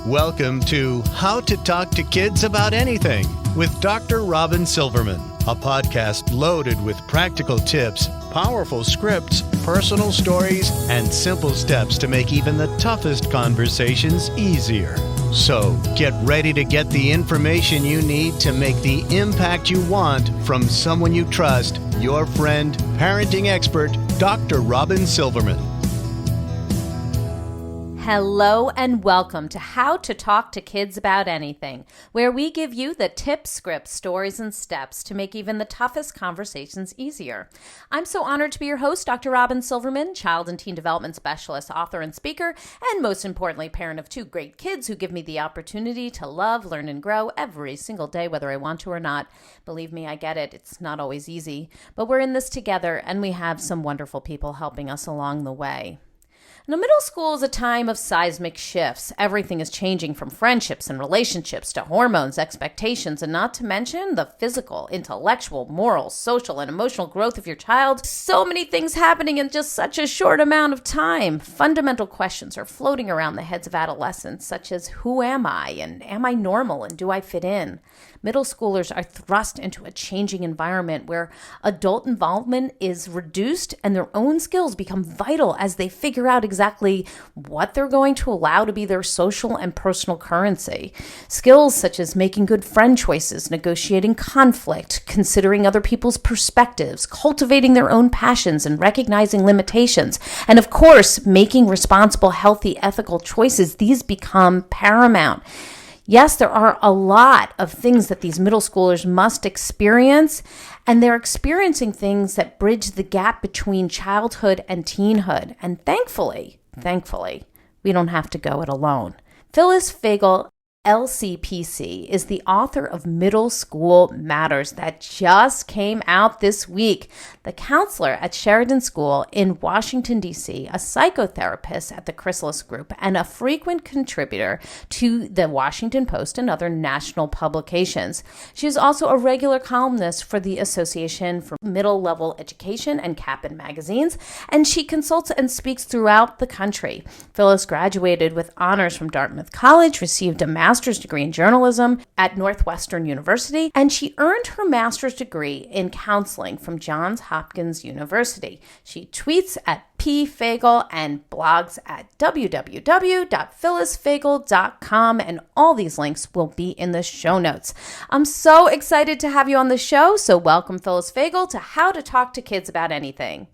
Welcome to How to Talk to Kids About Anything with Dr. Robyn Silverman, a podcast loaded with practical tips, powerful scripts, personal stories, and simple steps to make even the toughest conversations easier. So get ready to get the information you need to make the impact you want from someone you trust, your friend, parenting expert, Dr. Robyn Silverman. Hello and welcome to How to Talk to Kids About Anything, where we give you the tips, scripts, stories, and steps to make even the toughest conversations easier. I'm so honored to be your host, Dr. Robyn Silverman, child and teen development specialist, author, and speaker, and most importantly, parent of two great kids who give me the opportunity to love, learn, and grow every single day, whether I want to or not. Believe me, I get it. It's not always easy, but we're in this together, and we have some wonderful people helping us along the way. Now, middle school is a time of seismic shifts. Everything is changing from friendships and relationships to hormones, expectations, and not to mention the physical, intellectual, moral, social, and emotional growth of your child. So many things happening in just such a short amount of time. Fundamental questions are floating around the heads of adolescents, such as who am I, and am I normal, and do I fit in? Middle schoolers are thrust into a changing environment where adult involvement is reduced and their own skills become vital as they figure out exactly what they're going to allow to be their social and personal currency. Skills such as making good friend choices, negotiating conflict, considering other people's perspectives, cultivating their own passions and recognizing limitations, and of course, making responsible, healthy, ethical choices. These become paramount. Yes, there are a lot of things that these middle schoolers must experience, and they're experiencing things that bridge the gap between childhood and teenhood. And thankfully, we don't have to go it alone. Phyllis Fagell, LCPC, is the author of Middle School Matters that just came out this week. The counselor at Sheridan School in Washington, D.C., a psychotherapist at the Phyliis group, and a frequent contributor to the Washington Post and other national publications. She is also a regular columnist for the Association for Middle Level Education and Kaplan magazines, and she consults and speaks throughout the country. Phyllis graduated with honors from Dartmouth College, received a master's degree in journalism at Northwestern University, and she earned her master's degree in counseling from Johns Hopkins University. She tweets at pfagel and blogs at www.phyllisfagell.com, and all these links will be in the show notes. I'm so excited to have you on the show, so welcome Phyllis Fagell to How to Talk to Kids About Anything.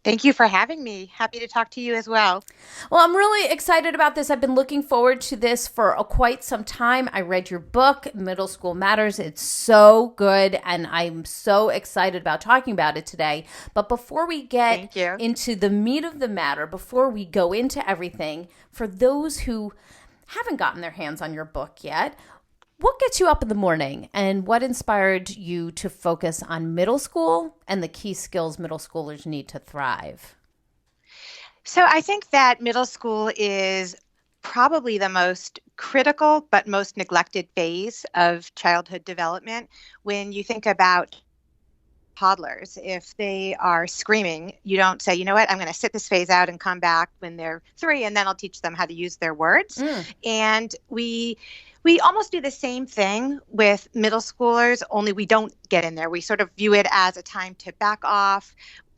Thank you for having me. Happy to talk to you as well. Well, I'm really excited about this. I've been looking forward to this for quite some time. I read your book, Middle School Matters. It's so good, and I'm so excited about talking about it today. But before we get into the meat of the matter, before we go into everything, for those who haven't gotten their hands on your book yet, what gets you up in the morning, and what inspired you to focus on middle school and the key skills middle schoolers need to thrive? So I think that middle school is probably the most critical but most neglected phase of childhood development. When you think about toddlers, if they are screaming, you don't say, you know what, I'm going to sit this phase out and come back when they're 3, and then I'll teach them how to use their words. And we almost do the same thing with middle schoolers, only we don't get in there. We sort of view it as a time to back off.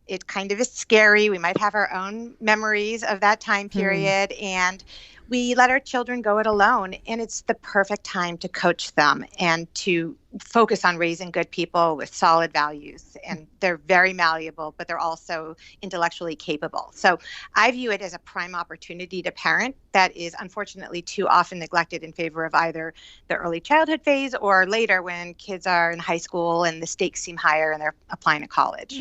It kind of is scary. We might have our own memories of that time period, and we let our children go it alone. And it's the perfect time to coach them and to focus on raising good people with solid values. And they're very malleable, but they're also intellectually capable. So I view it as a prime opportunity to parent that is unfortunately too often neglected in favor of either the early childhood phase or later when kids are in high school and the stakes seem higher and they're applying to college.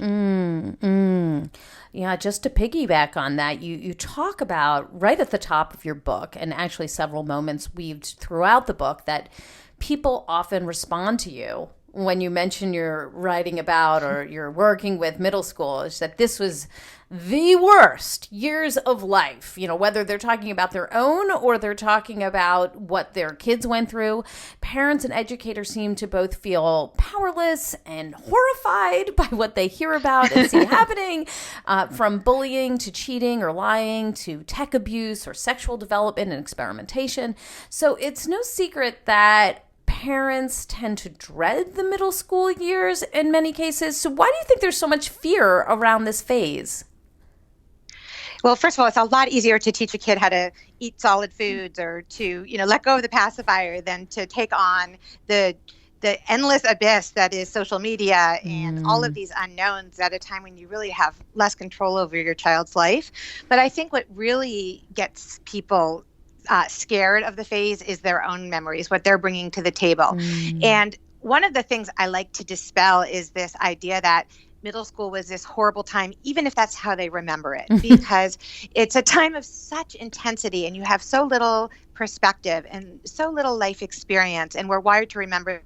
Yeah, just to piggyback on that, you talk about right at the top of your book, and actually several moments weaved throughout the book, that people often respond to you when you mention you're writing about or you're working with middle schoolers, that this was the worst years of life, whether they're talking about their own or they're talking about what their kids went through. Parents and educators seem to both feel powerless and horrified by what they hear about and see happening, from bullying to cheating or lying to tech abuse or sexual development and experimentation. So it's no secret that parents tend to dread the middle school years in many cases. So why do you think there's so much fear around this phase? Well, first of all, it's a lot easier to teach a kid how to eat solid foods or to, let go of the pacifier than to take on the endless abyss that is social media and all of these unknowns at a time when you really have less control over your child's life. But I think what really gets people scared of the phase is their own memories, what they're bringing to the table. And one of the things I like to dispel is this idea that middle school was this horrible time, even if that's how they remember it, because it's a time of such intensity and you have so little perspective and so little life experience, and we're wired to remember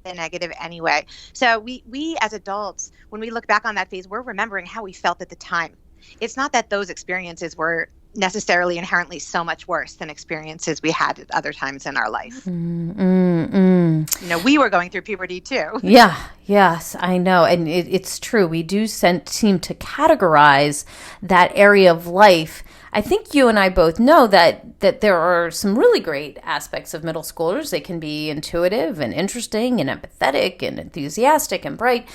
the negative anyway. So we as adults, when we look back on that phase, we're remembering how we felt at the time. It's not that those experiences were necessarily inherently so much worse than experiences we had at other times in our life. We were going through puberty too. Yes, I know. And it's true. We do seem to categorize that area of life. I think you and I both know that there are some really great aspects of middle schoolers. They can be intuitive and interesting and empathetic and enthusiastic and bright.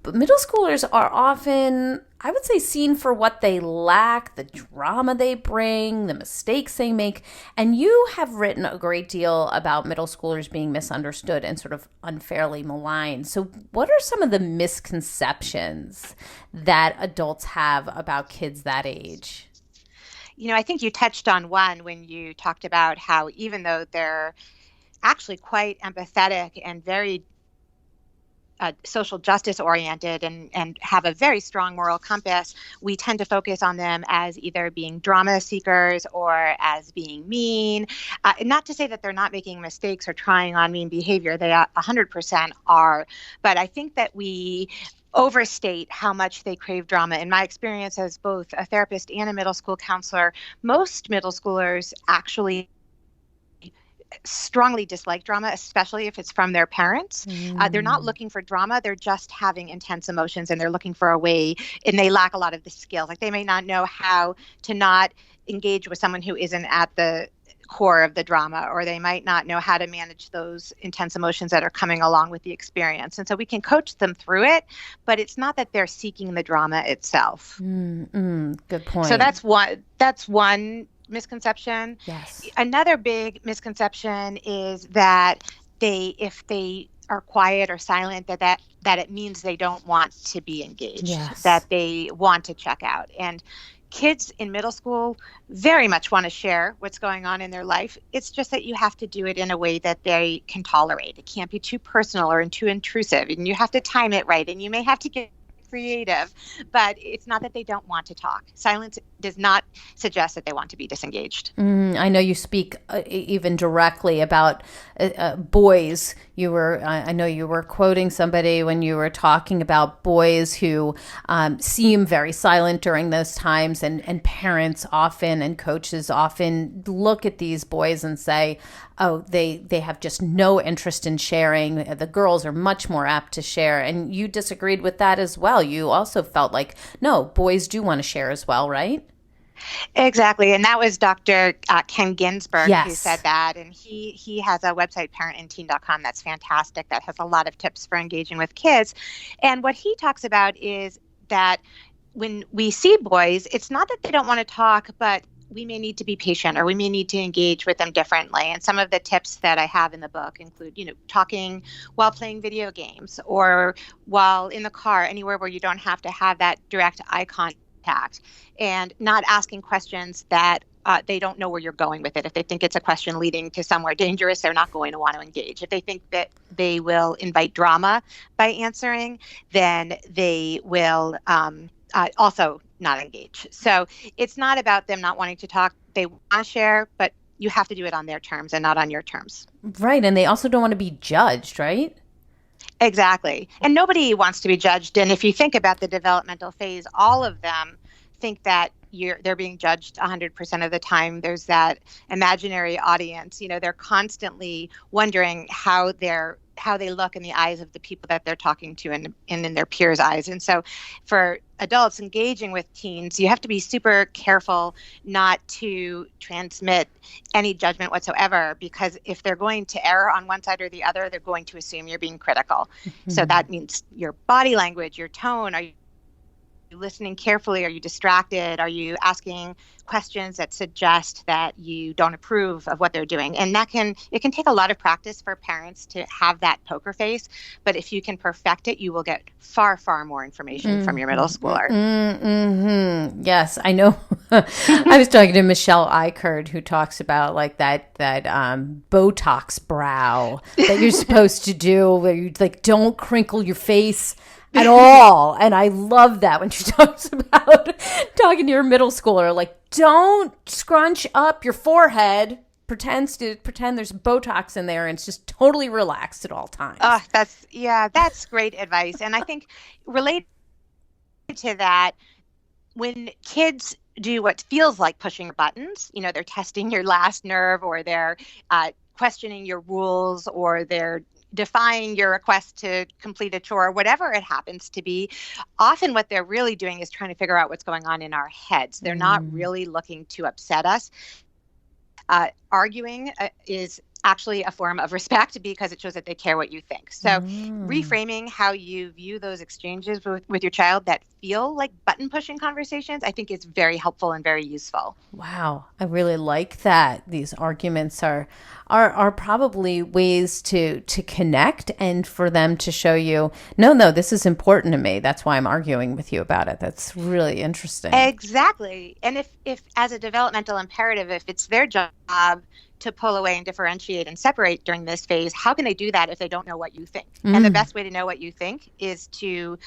But middle schoolers are often, I would say, seen for what they lack, the drama they bring, the mistakes they make. And you have written a great deal about middle schoolers being misunderstood and sort of unfairly maligned. So what are some of the misconceptions that adults have about kids that age? I think you touched on one when you talked about how even though they're actually quite empathetic and very social justice oriented and have a very strong moral compass, we tend to focus on them as either being drama seekers or as being mean. Not to say that they're not making mistakes or trying on mean behavior. They 100% are. But I think that we overstate how much they crave drama. In my experience as both a therapist and a middle school counselor, most middle schoolers actually strongly dislike drama, especially if it's from their parents. They're not looking for drama. They're just having intense emotions and they're looking for a way, and they lack a lot of the skills. Like they may not know how to not engage with someone who isn't at the core of the drama, or they might not know how to manage those intense emotions that are coming along with the experience. And so we can coach them through it, but it's not that they're seeking the drama itself. Good point. So that's one misconception. Yes. Another big misconception is that if they are quiet or silent, that it means they don't want to be engaged, yes. that they want to check out. And kids in middle school very much want to share what's going on in their life. It's just that you have to do it in a way that they can tolerate. It can't be too personal or too intrusive, and you have to time it right, and you may have to get creative, but it's not that they don't want to talk. Silence does not suggest that they want to be disengaged. I know you speak even directly about boys. I know you were quoting somebody when you were talking about boys who seem very silent during those times, and parents often and coaches often look at these boys and say, oh, they have just no interest in sharing. The girls are much more apt to share. And you disagreed with that as well. You also felt like, no, boys do want to share as well, right? Exactly. And that was Dr. Ken Ginsberg yes. who said that. And he has a website, parentandteen.com, that's fantastic. That has a lot of tips for engaging with kids. And what he talks about is that when we see boys, it's not that they don't want to talk, but we may need to be patient, or we may need to engage with them differently. And some of the tips that I have in the book include, talking while playing video games or while in the car, anywhere where you don't have to have that direct eye contact, and not asking questions that they don't know where you're going with it. If they think it's a question leading to somewhere dangerous, they're not going to want to engage. If they think that they will invite drama by answering, then they will also not engage. So it's not about them not wanting to talk. They want to share, but you have to do it on their terms and not on your terms. Right. And they also don't want to be judged, right? Exactly. And nobody wants to be judged. And if you think about the developmental phase, all of them think that they're being judged 100% of the time. There's that imaginary audience. They're constantly wondering how they look in the eyes of the people that they're talking to and in their peers' eyes. And so for adults engaging with teens, you have to be super careful not to transmit any judgment whatsoever, because if they're going to err on one side or the other, they're going to assume you're being critical. Mm-hmm. So that means your body language, your tone. Are you listening carefully? Are you distracted? Are you asking questions that suggest that you don't approve of what they're doing? And it can take a lot of practice for parents to have that poker face. But if you can perfect it, you will get far, far more information from your middle schooler. Mm-hmm. Yes, I know. I was talking to Michelle Eichert, who talks about like that Botox brow that you're supposed to do, where you like don't crinkle your face at all. And I love that when she talks about talking to your middle schooler, like, don't scrunch up your forehead, pretend there's Botox in there, and it's just totally relaxed at all times. That's great advice. And I think related to that, when kids do what feels like pushing buttons, they're testing your last nerve, or they're questioning your rules, or they're defying your request to complete a chore, whatever it happens to be, often what they're really doing is trying to figure out what's going on in our heads. They're not really looking to upset us. Arguing is actually a form of respect because it shows that they care what you think. So reframing how you view those exchanges with your child that feel like button pushing conversations, I think is very helpful and very useful. Wow. I really like that. These arguments are probably ways to connect and for them to show you, no, this is important to me. That's why I'm arguing with you about it. That's really interesting. Exactly. And if as a developmental imperative, if it's their job to pull away and differentiate and separate during this phase, how can they do that if they don't know what you think? And the best way to know what you think is to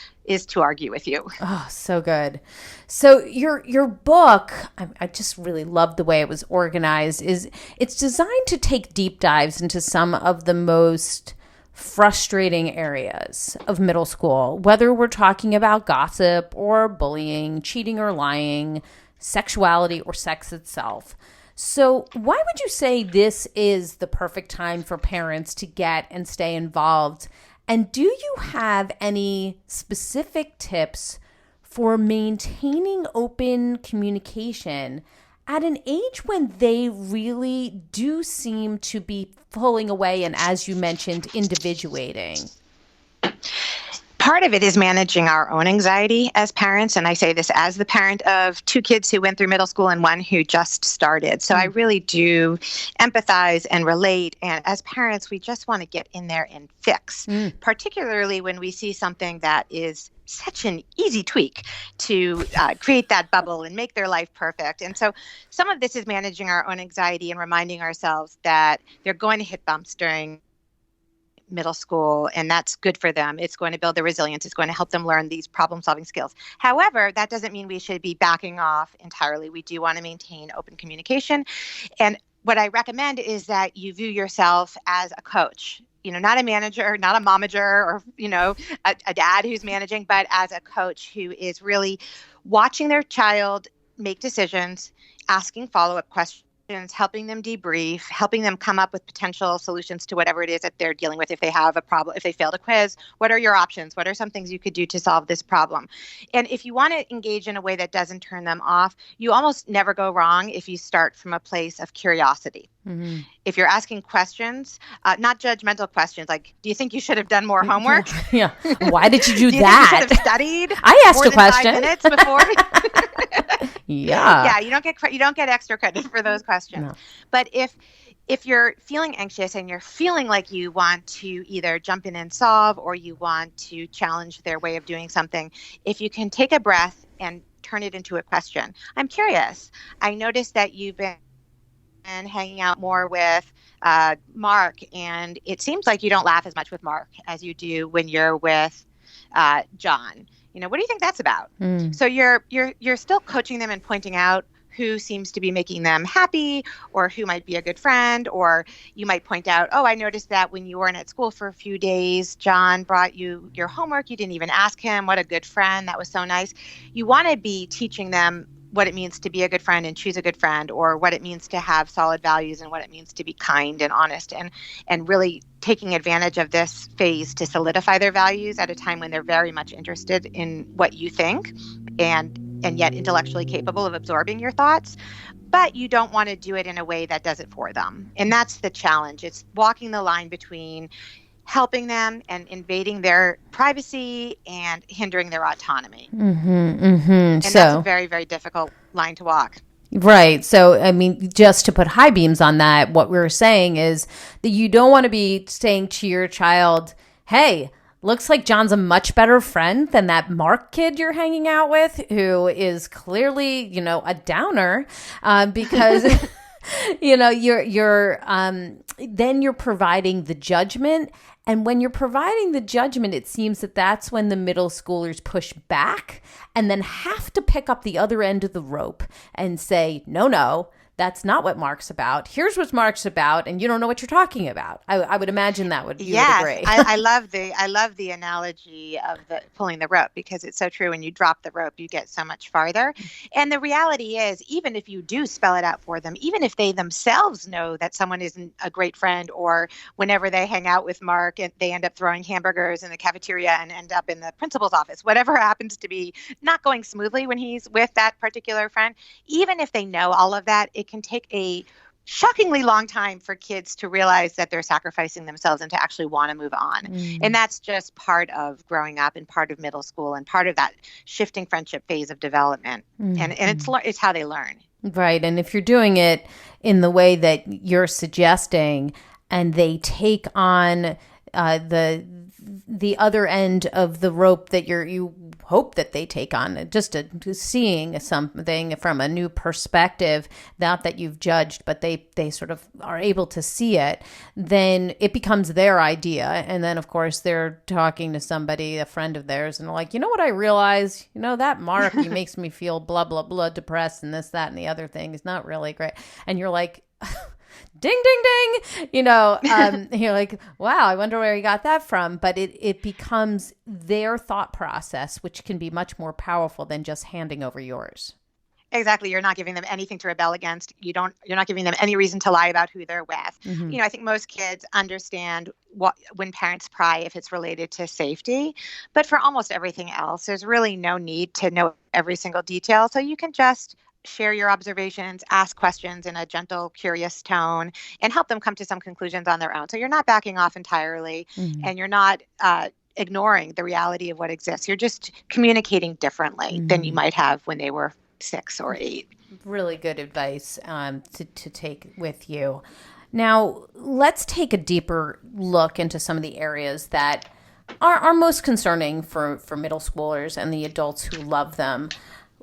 argue with you. Oh, so good. So your book, I just really love the way it was organized. It's designed to take deep dives into some of the most frustrating areas of middle school, whether we're talking about gossip or bullying, cheating or lying, sexuality or sex itself. So why would you say this is the perfect time for parents to get and stay involved? And do you have any specific tips for maintaining open communication at an age when they really do seem to be pulling away and, as you mentioned, individuating? Part of it is managing our own anxiety as parents. And I say this as the parent of two kids who went through middle school and one who just started. So I really do empathize and relate. And as parents, we just want to get in there and fix, particularly when we see something that is such an easy tweak to create that bubble and make their life perfect. And so some of this is managing our own anxiety and reminding ourselves that they're going to hit bumps during middle school, and that's good for them. It's going to build their resilience. It's going to help them learn these problem-solving skills. However, that doesn't mean we should be backing off entirely. We do want to maintain open communication. And what I recommend is that you view yourself as a coach, not a manager, not a momager, or, a dad who's managing, but as a coach who is really watching their child make decisions, asking follow-up questions, helping them debrief, helping them come up with potential solutions to whatever it is that they're dealing with. If they have a problem, if they failed a quiz, what are your options? What are some things you could do to solve this problem? And if you want to engage in a way that doesn't turn them off, you almost never go wrong if you start from a place of curiosity. Mm-hmm. If you're asking questions, not judgmental questions, like, do you think you should have done more homework? Yeah. Why did you do do that? You should have studied. I asked more a than question. 5 minutes before. Yeah. You don't get extra credit for those questions. No. But if you're feeling anxious and you're feeling like you want to either jump in and solve, or you want to challenge their way of doing something, if you can take a breath and turn it into a question. I'm curious. I noticed that you've been hanging out more with Mark, and it seems like you don't laugh as much with Mark as you do when you're with John. What do you think that's about? So you're still coaching them and pointing out who seems to be making them happy or who might be a good friend. Or you might point out, oh, I noticed that when you weren't at school for a few days, John brought you your homework. You didn't even ask him. What a good friend. That was so nice. You want to be teaching them what it means to be a good friend and choose a good friend, or what it means to have solid values and what it means to be kind and honest, and really taking advantage of this phase to solidify their values at a time when they're very much interested in what you think and yet intellectually capable of absorbing your thoughts. But you don't want to do it in a way that does it for them. And that's the challenge. It's walking the line between helping them and invading their privacy and hindering their autonomy. And that's a very, very difficult line to walk. Right. So, I mean, just to put high beams on that, what we're saying is that you don't want to be saying to your child, hey, looks like John's a much better friend than that Mark kid you're hanging out with, who is clearly, you know, a downer, because, you know, then you're providing the judgment. And when you're providing the judgment, it seems that that's when the middle schoolers push back and then have to pick up the other end of the rope and say, no, that's not what Mark's about. Here's what Mark's about, and you don't know what you're talking about. I would imagine that would you would agree. I love the analogy of the pulling the rope, because it's so true. When you drop the rope, you get so much farther. And the reality is, even if you do spell it out for them, even if they themselves know that someone isn't a great friend, or whenever they hang out with Mark and they end up throwing hamburgers in the cafeteria and end up in the principal's office, whatever happens to be not going smoothly when he's with that particular friend, even if they know all of that, it can take a shockingly long time for kids to realize that they're sacrificing themselves and to actually want to move on. And that's just part of growing up and part of middle school and part of that shifting friendship phase of development. And it's how they learn. Right. And if you're doing it in the way that you're suggesting, and they take on the other end of the rope that you hope that they take on, just seeing something from a new perspective, not that you've judged, but they sort of are able to see it, then it becomes their idea. And then, of course, they're talking to somebody, a friend of theirs, and they're like, you know what I realize? You know, that Mark, he makes me feel blah, blah, blah, depressed, and this, that, and the other thing is not really great. And you're like... ding, ding, ding, you know, you're like, wow, I wonder where he got that from. But it becomes their thought process, which can be much more powerful than just handing over yours. Exactly. You're not giving them anything to rebel against. You're not giving them any reason to lie about who they're with. You know, I think most kids understand when parents pry, if it's related to safety, but for almost everything else, there's really no need to know every single detail. So you can just share your observations, ask questions in a gentle, curious tone, and help them come to some conclusions on their own. So you're not backing off entirely, and you're not ignoring the reality of what exists. You're just communicating differently than you might have when they were 6 or 8. Really good advice to take with you. Now, let's take a deeper look into some of the areas that are most concerning for middle schoolers and the adults who love them.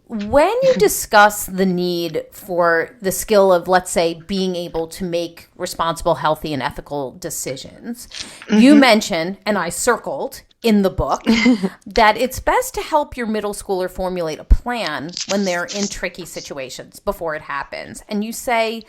When you discuss the need for the skill of, let's say, being able to make responsible, healthy, and ethical decisions, you mention, and I circled in the book, that it's best to help your middle schooler formulate a plan when they're in tricky situations before it happens. And you say,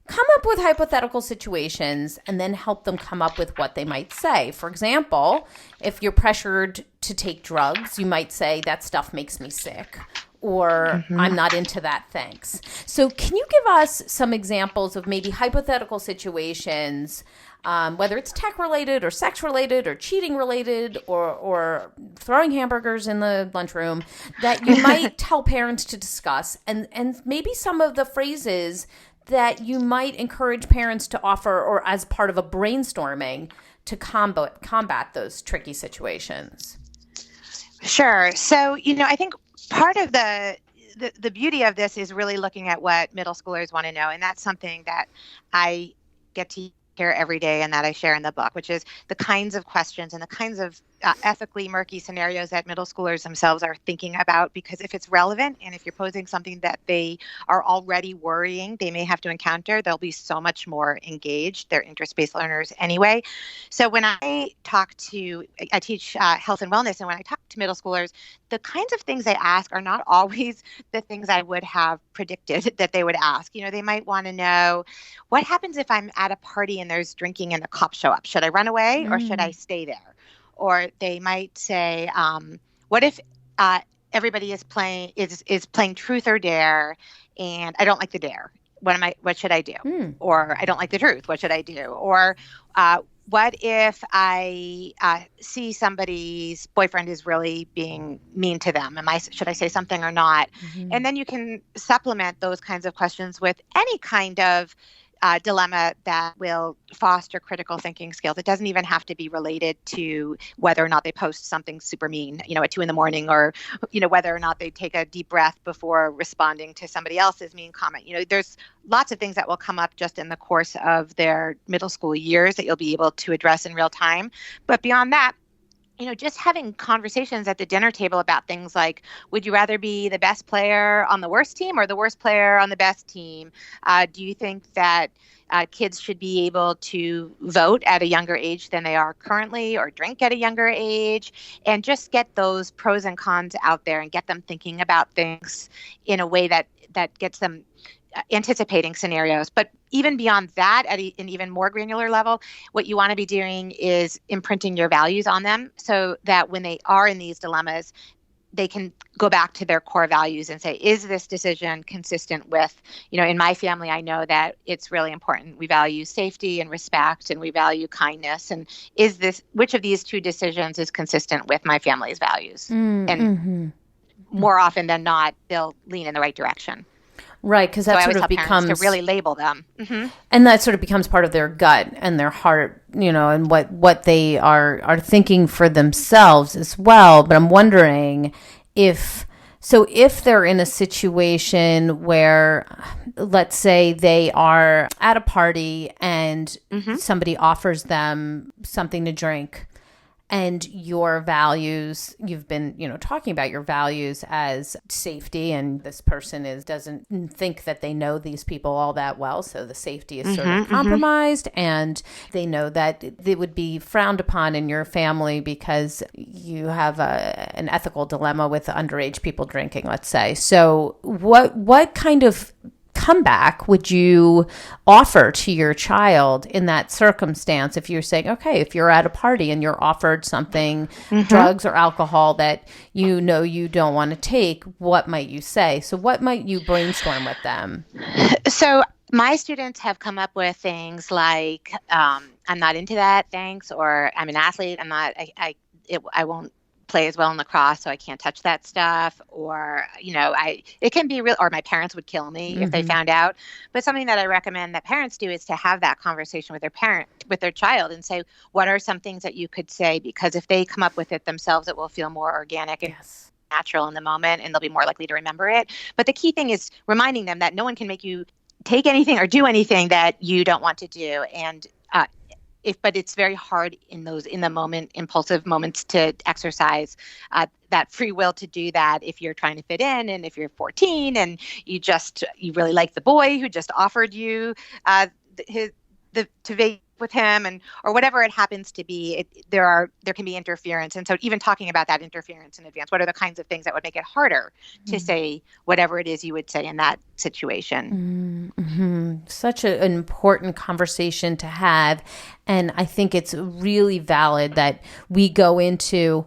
come up with hypothetical situations and then help them come up with what they might say. For example, if you're pressured to take drugs, you might say, that stuff makes me sick. Or I'm not into that, thanks. So can you give us some examples of maybe hypothetical situations, whether it's tech-related or sex-related or cheating-related or throwing hamburgers in the lunchroom, that you might tell parents to discuss, and maybe some of the phrases that you might encourage parents to offer, or as part of a brainstorming, to combat those tricky situations? Sure. So, you know, I think part of the beauty of this is really looking at what middle schoolers want to know. And that's something that I get to hear every day and that I share in the book, which is the kinds of questions and the kinds of ethically murky scenarios that middle schoolers themselves are thinking about, because if it's relevant and if you're posing something that they are already worrying they may have to encounter, they'll be so much more engaged. They're interest-based learners anyway. So when I teach health and wellness, and when I talk to middle schoolers, the kinds of things they ask are not always the things I would have predicted that they would ask. They might want to know, what happens if I'm at a party and there's drinking and the cops show up? Should I run away or should I stay there? Or they might say, what if everybody is playing truth or dare, and I don't like the dare? What should I do? Or I don't like the truth. What should I do? Or what if I see somebody's boyfriend is really being mean to them? Should I say something or not? And then you can supplement those kinds of questions with any kind of dilemma that will foster critical thinking skills. It doesn't even have to be related to whether or not they post something super mean, at 2 a.m, or, whether or not they take a deep breath before responding to somebody else's mean comment. There's lots of things that will come up just in the course of their middle school years that you'll be able to address in real time. But beyond that, just having conversations at the dinner table about things like, would you rather be the best player on the worst team or the worst player on the best team? Do you think that kids should be able to vote at a younger age than they are currently, or drink at a younger age? And just get those pros and cons out there and get them thinking about things in a way that gets them anticipating scenarios. But even beyond that, at an even more granular level, what you want to be doing is imprinting your values on them, so that when they are in these dilemmas, they can go back to their core values and say, is this decision consistent with, in my family, I know that it's really important. We value safety and respect, and we value kindness. And which of these two decisions is consistent with my family's values? And more often than not, they'll lean in the right direction. Right, because that sort of becomes to really label them, and that sort of becomes part of their gut and their heart, and what they are thinking for themselves as well. But I'm wondering if they're in a situation where, let's say they are at a party and somebody offers them something to drink. And your values, you've been, talking about your values as safety, and this person doesn't think that they know these people all that well, so the safety is sort of compromised, and they know that it would be frowned upon in your family because you have an ethical dilemma with underage people drinking, let's say. So what kind of comeback would you offer to your child in that circumstance if you're saying, okay, if you're at a party and you're offered something, drugs or alcohol that you don't want to take, what might you say? So what might you brainstorm with them? So my students have come up with things like, I'm not into that, thanks, or I'm an athlete, I won't play as well in lacrosse, so I can't touch that stuff, or it can be real, or my parents would kill me if they found out. But something that I recommend that parents do is to have that conversation with their child, and say, what are some things that you could say? Because if they come up with it themselves, it will feel more organic and natural in the moment, and they'll be more likely to remember it. But the key thing is reminding them that no one can make you take anything or do anything that you don't want to do, and but it's very hard in the moment, impulsive moments, to exercise that free will to do that if you're trying to fit in, and if you're 14 and you really like the boy who just offered you to vape with him, or whatever it happens to be. There can be interference, and so even talking about that interference in advance, what are the kinds of things that would make it harder to say whatever it is you would say in that situation? Such an important conversation to have, and I think it's really valid that we go into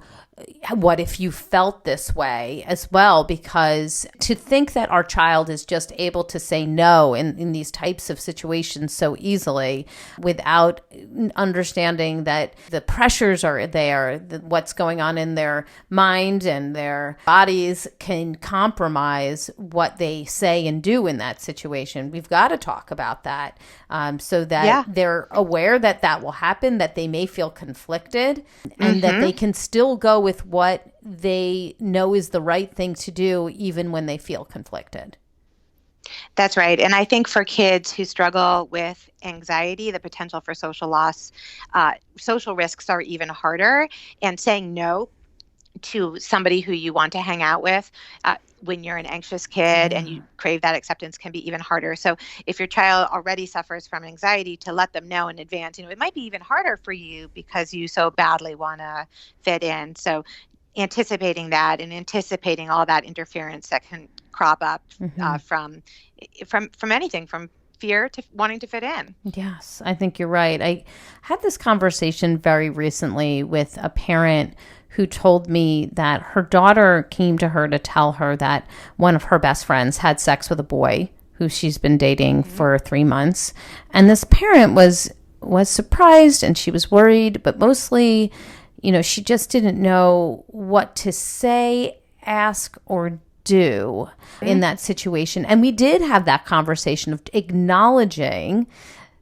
what if you felt this way as well, because to think that our child is just able to say no in these types of situations so easily without understanding that the pressures are there, what's going on in their mind and their bodies can compromise what they say and do in that situation. We've got to talk about that so that they're aware that will happen, that they may feel conflicted, and that they can still go with what they know is the right thing to do even when they feel conflicted. That's right. And I think for kids who struggle with anxiety, the potential for social loss, social risks are even harder. And saying no to somebody who you want to hang out with when you're an anxious kid and you crave that acceptance can be even harder. So if your child already suffers from anxiety, to let them know in advance, it might be even harder for you because you so badly want to fit in. So anticipating that and anticipating all that interference that can crop up from anything, from fear to wanting to fit in. Yes, I think you're right. I had this conversation very recently with a parent who told me that her daughter came to her to tell her that one of her best friends had sex with a boy who she's been dating for 3 months. And this parent was surprised and she was worried, but mostly, she just didn't know what to say, ask, or do in that situation. And we did have that conversation of acknowledging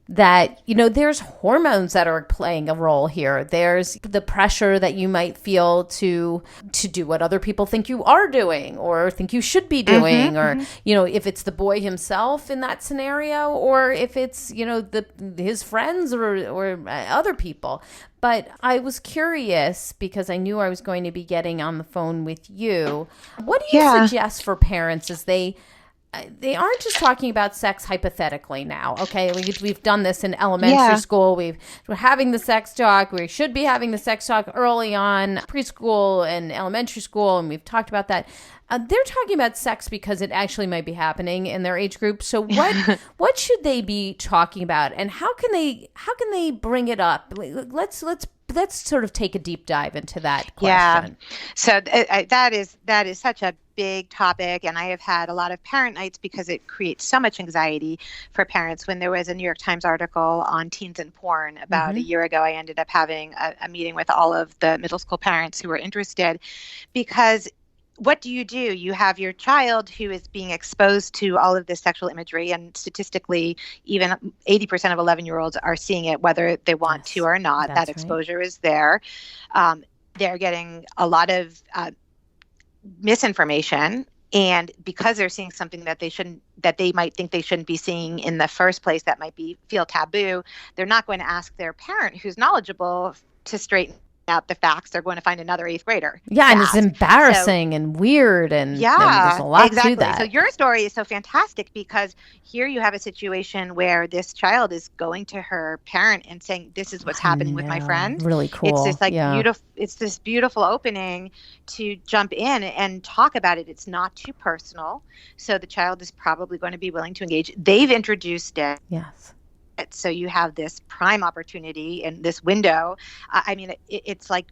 that, there's hormones that are playing a role here. There's the pressure that you might feel to do what other people think you are doing or think you should be doing, or, if it's the boy himself in that scenario, or if it's, his friends or other people. But I was curious because I knew I was going to be getting on the phone with you. What do you suggest for parents as they aren't just talking about sex hypothetically now, okay? We've done this in elementary school. We're having the sex talk. We should be having the sex talk early on, preschool and elementary school, and we've talked about that. They're talking about sex because it actually might be happening in their age group. So what should they be talking about, and how can they bring it up? Let's sort of take a deep dive into that question. Yeah. So that is such a big topic, and I have had a lot of parent nights because it creates so much anxiety for parents. When there was a New York Times article on teens and porn about a year ago, I ended up having a meeting with all of the middle school parents who were interested, because what do? You have your child who is being exposed to all of this sexual imagery, and statistically, even 80% of 11-year-olds are seeing it, whether they want to or not. That exposure is there. They're getting a lot of misinformation, and because they're seeing something that they might think they shouldn't be seeing in the first place, that might feel taboo, they're not going to ask their parent who's knowledgeable to straighten out the facts. They're going to find another 8th grader. Yeah, and it's embarrassing and weird, and there's a lot to that. So your story is so fantastic because here you have a situation where this child is going to her parent and saying, "This is what's happening with my friend." Really cool. It's this beautiful. It's this beautiful opening to jump in and talk about it. It's not too personal, so the child is probably going to be willing to engage. They've introduced it. Yes. So you have this prime opportunity and this window. It's like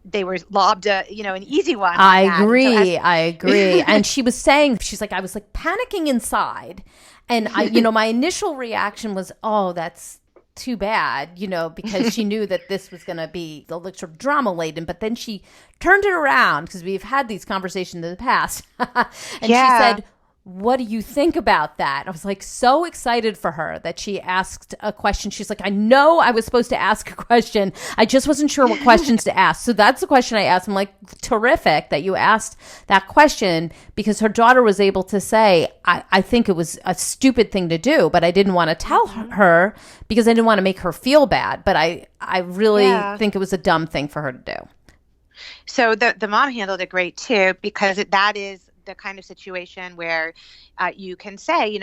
they were lobbed an easy one. I agree. And she was saying, she's like, I was like panicking inside. And my initial reaction was, oh, that's too bad, because she knew that this was going to be sort of drama laden. But then she turned it around because we've had these conversations in the past. And she said, what do you think about that? I was like so excited for her that she asked a question. She's like, I know I was supposed to ask a question. I just wasn't sure what questions to ask. So that's the question I asked. I'm like, terrific that you asked that question, because her daughter was able to say, I think it was a stupid thing to do, but I didn't want to tell her because I didn't want to make her feel bad. But I really think it was a dumb thing for her to do. So the mom handled it great too, because that is the kind of situation where you can say,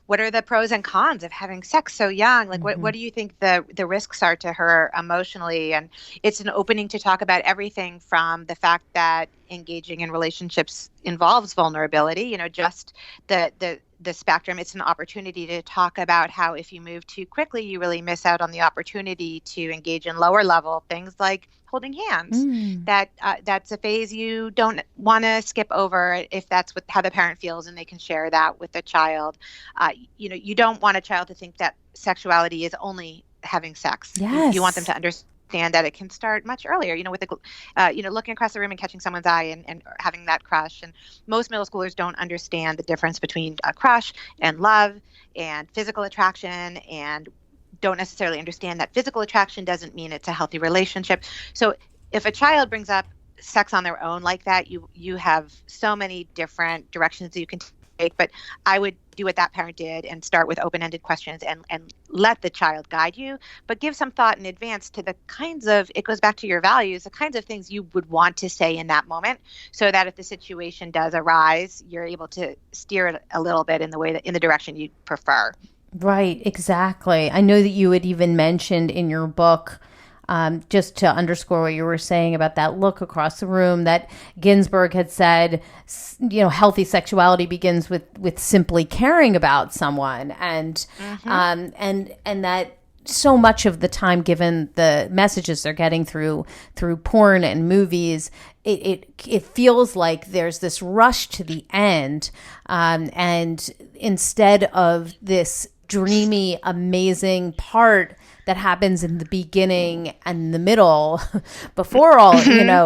what are the pros and cons of having sex so young? Like, what do you think the risks are to her emotionally? And it's an opening to talk about everything from the fact that engaging in relationships involves vulnerability, just the spectrum. It's an opportunity to talk about how if you move too quickly, you really miss out on the opportunity to engage in lower level things like holding hands. That's a phase you don't want to skip over if that's how the parent feels, and they can share that with the child. You don't want a child to think that sexuality is only having sex. Yes. You want them to understand that it can start much earlier, with looking across the room and catching someone's eye and having that crush. And most middle schoolers don't understand the difference between a crush and love and physical attraction, and don't necessarily understand that physical attraction doesn't mean it's a healthy relationship. So if a child brings up sex on their own like that, you have so many different directions you can but I would do what that parent did and start with open-ended questions and let the child guide you, but give some thought in advance to the kinds of, it goes back to your values, the kinds of things you would want to say in that moment, so that if the situation does arise, you're able to steer it a little bit in the direction you prefer. Right, exactly. I know that you had even mentioned in your book, just to underscore what you were saying about that look across the room, that Ginsburg had said, healthy sexuality begins with simply caring about someone, and and that so much of the time, given the messages they're getting through porn and movies, it feels like there's this rush to the end, and instead of this dreamy, amazing part that happens in the beginning and the middle before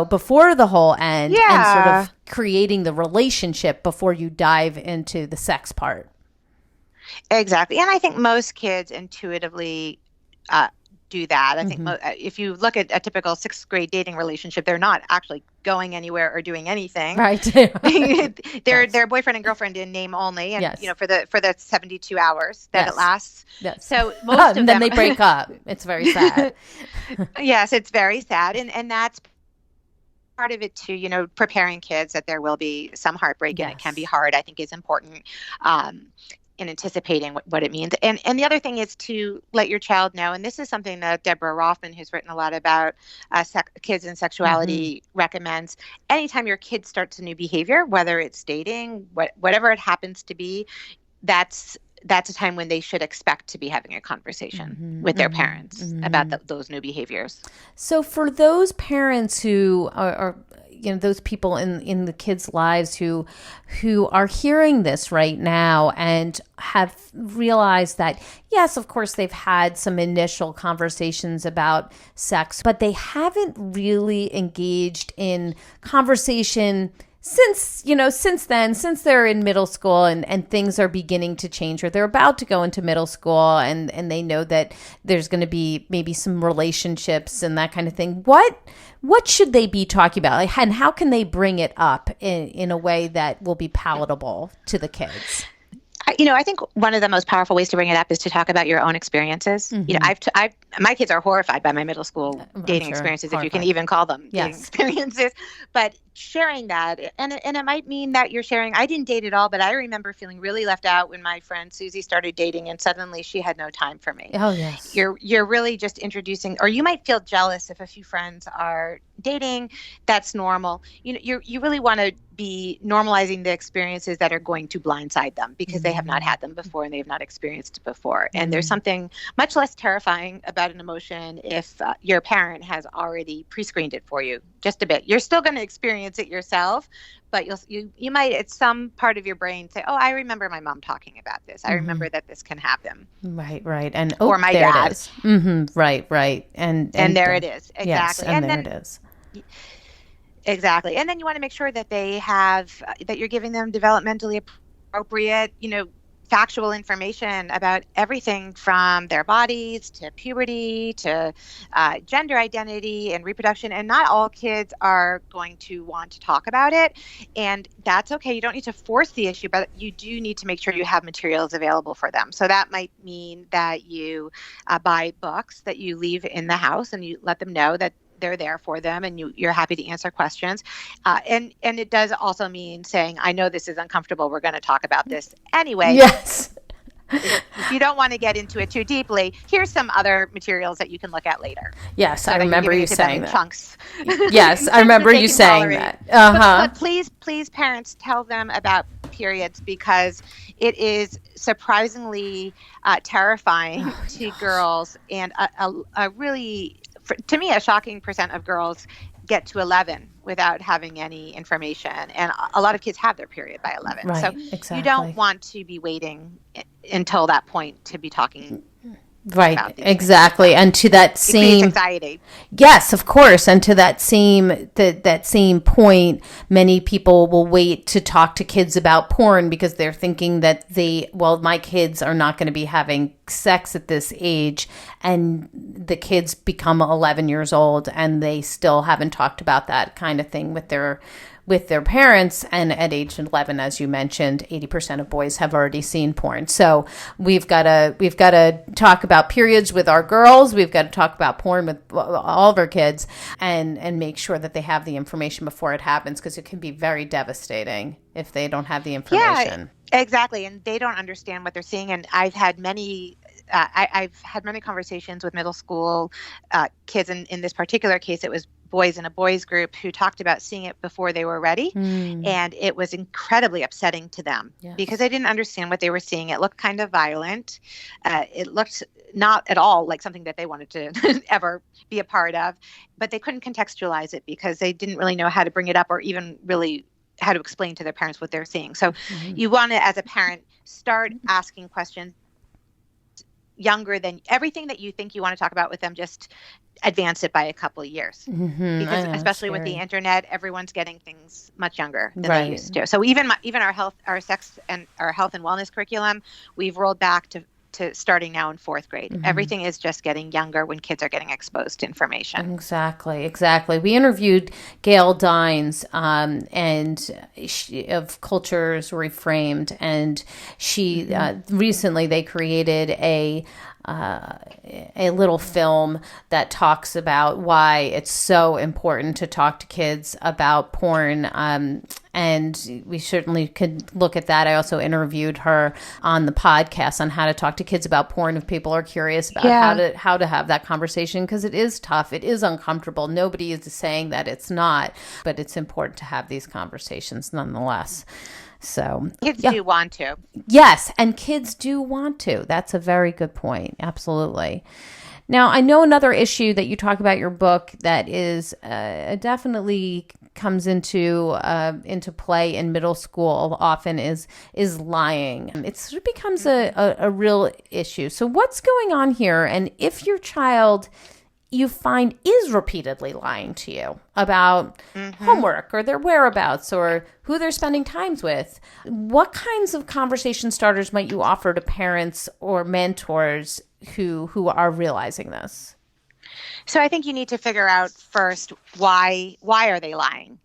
before the whole end, and sort of creating the relationship before you dive into the sex part. Exactly. And I think most kids intuitively do that. I think if you look at a typical sixth grade dating relationship, they're not actually going anywhere or doing anything. Right. They're boyfriend and girlfriend in name only, and for the 72 hours that it lasts. Yes. So most of them, then they break up. It's very sad. Yes, it's very sad, and that's part of it too. Preparing kids that there will be some heartbreak, and it can be hard, I think, is important. In anticipating what it means. And the other thing is to let your child know, and this is something that Deborah Rothman, who's written a lot about kids and sexuality, recommends. Anytime your kid starts a new behavior, whether it's dating, whatever it happens to be, that's a time when they should expect to be having a conversation with their parents about those new behaviors. So for those parents who are those people in the kids' lives who are hearing this right now and have realized that, yes, of course, they've had some initial conversations about sex, but they haven't really engaged in conversation since they're in middle school and things are beginning to change, or they're about to go into middle school and they know that there's going to be maybe some relationships and that kind of thing. What should they be talking about? And how can they bring it up in a way that will be palatable to the kids? I think one of the most powerful ways to bring it up is to talk about your own experiences. My kids are horrified by my middle school dating experiences, if you can even call them dating experiences. But sharing that, and it might mean that you're sharing, I didn't date at all, but I remember feeling really left out when my friend Susie started dating, and suddenly she had no time for me. Oh, yes. You're really just introducing, or you might feel jealous if a few friends are dating. That's normal. You really want to be normalizing the experiences that are going to blindside them, because they have not had them before and they have not experienced it before. And there's something much less terrifying about an emotion if your parent has already pre-screened it for you just a bit. You're still going to experience it yourself, but you might at some part of your brain say, "Oh, I remember my mom talking about this. I remember that this can happen." Right. And or my dad. Right. And there it is. Exactly. Yes, and there it is. Exactly. And then you want to make sure that they have, that you're giving them developmentally appropriate, factual information about everything from their bodies to puberty to gender identity and reproduction. And not all kids are going to want to talk about it. And that's okay. You don't need to force the issue, but you do need to make sure you have materials available for them. So that might mean that you buy books that you leave in the house, and you let them know that they're there for them, and you're happy to answer questions. And it does also mean saying, "I know this is uncomfortable. We're going to talk about this anyway." Yes. If you don't want to get into it too deeply, here's some other materials that you can look at later. Yes, I remember you saying that. Chunks. Yes, I remember you saying that. But please, parents, tell them about periods, because it is surprisingly terrifying to girls, and a really, to me, a shocking percent of girls get to 11 without having any information. And a lot of kids have their period by 11. Right, so exactly. You don't want to be waiting until that point to be talking. Right, exactly. And to that same anxiety. Yes, of course. And to that same point, many people will wait to talk to kids about porn because they're thinking that my kids are not going to be having sex at this age, and the kids become 11 years old and they still haven't talked about that kind of thing with their with their parents. And at age 11, as you mentioned, 80% of boys have already seen porn. So we've got to talk about periods with our girls. We've got to talk about porn with all of our kids, and make sure that they have the information before it happens, because it can be very devastating if they don't have the information. Yeah, exactly. And they don't understand what they're seeing. And I've had many conversations with middle school kids. And in this particular case, it was boys in a boys group who talked about seeing it before they were ready. And it was incredibly upsetting to them because they didn't understand what they were seeing. It looked kind of violent. It looked not at all like something that they wanted to ever be a part of, but they couldn't contextualize it because they didn't really know how to bring it up or even really how to explain to their parents what they're seeing. So you want to, as a parent, start asking questions younger than everything that you think you want to talk about with them. Just advance it by a couple of years, because especially with the internet, everyone's getting things much younger than they used to. So even our sex and our health and wellness curriculum, we've rolled back to starting now in 4th grade. Everything is just getting younger when kids are getting exposed to information. Exactly. We interviewed Gail Dines of Cultures Reframed, and she recently they created a little film that talks about why it's so important to talk to kids about porn. And we certainly could look at that. I also interviewed her on the podcast on how to talk to kids about porn if people are curious about how to have that conversation, because it is tough. It is uncomfortable. Nobody is saying that it's not, but it's important to have these conversations nonetheless. So kids do want to. Yes, and kids do want to. That's a very good point. Absolutely. Now, I know another issue that you talk about in your book that is definitely comes into play in middle school often is lying. It sort of becomes a real issue. So what's going on here? And if your child you find is repeatedly lying to you about homework or their whereabouts or who they're spending times with, what kinds of conversation starters might you offer to parents or mentors who are realizing this? So I think you need to figure out first why are they lying?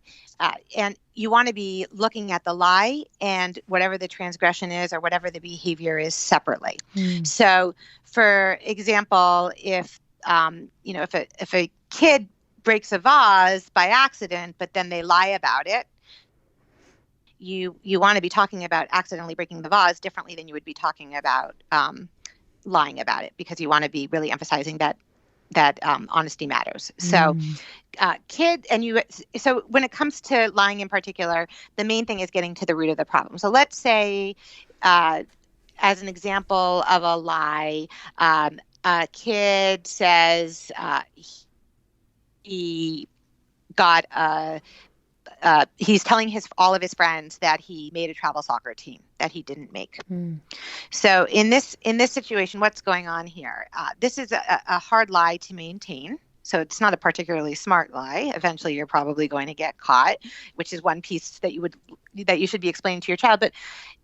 And you want to be looking at the lie and whatever the transgression is or whatever the behavior is separately. So for example, if a kid breaks a vase by accident, but then they lie about it, you want to be talking about accidentally breaking the vase differently than you would be talking about lying about it, because you want to be really emphasizing that honesty matters. So so when it comes to lying in particular, the main thing is getting to the root of the problem. So let's say, as an example of a lie, a kid says he got he's telling all of his friends that he made a travel soccer team that he didn't make. So in this situation, what's going on here? This is a hard lie to maintain. So it's not a particularly smart lie. Eventually, you're probably going to get caught, which is one piece that you should be explaining to your child. But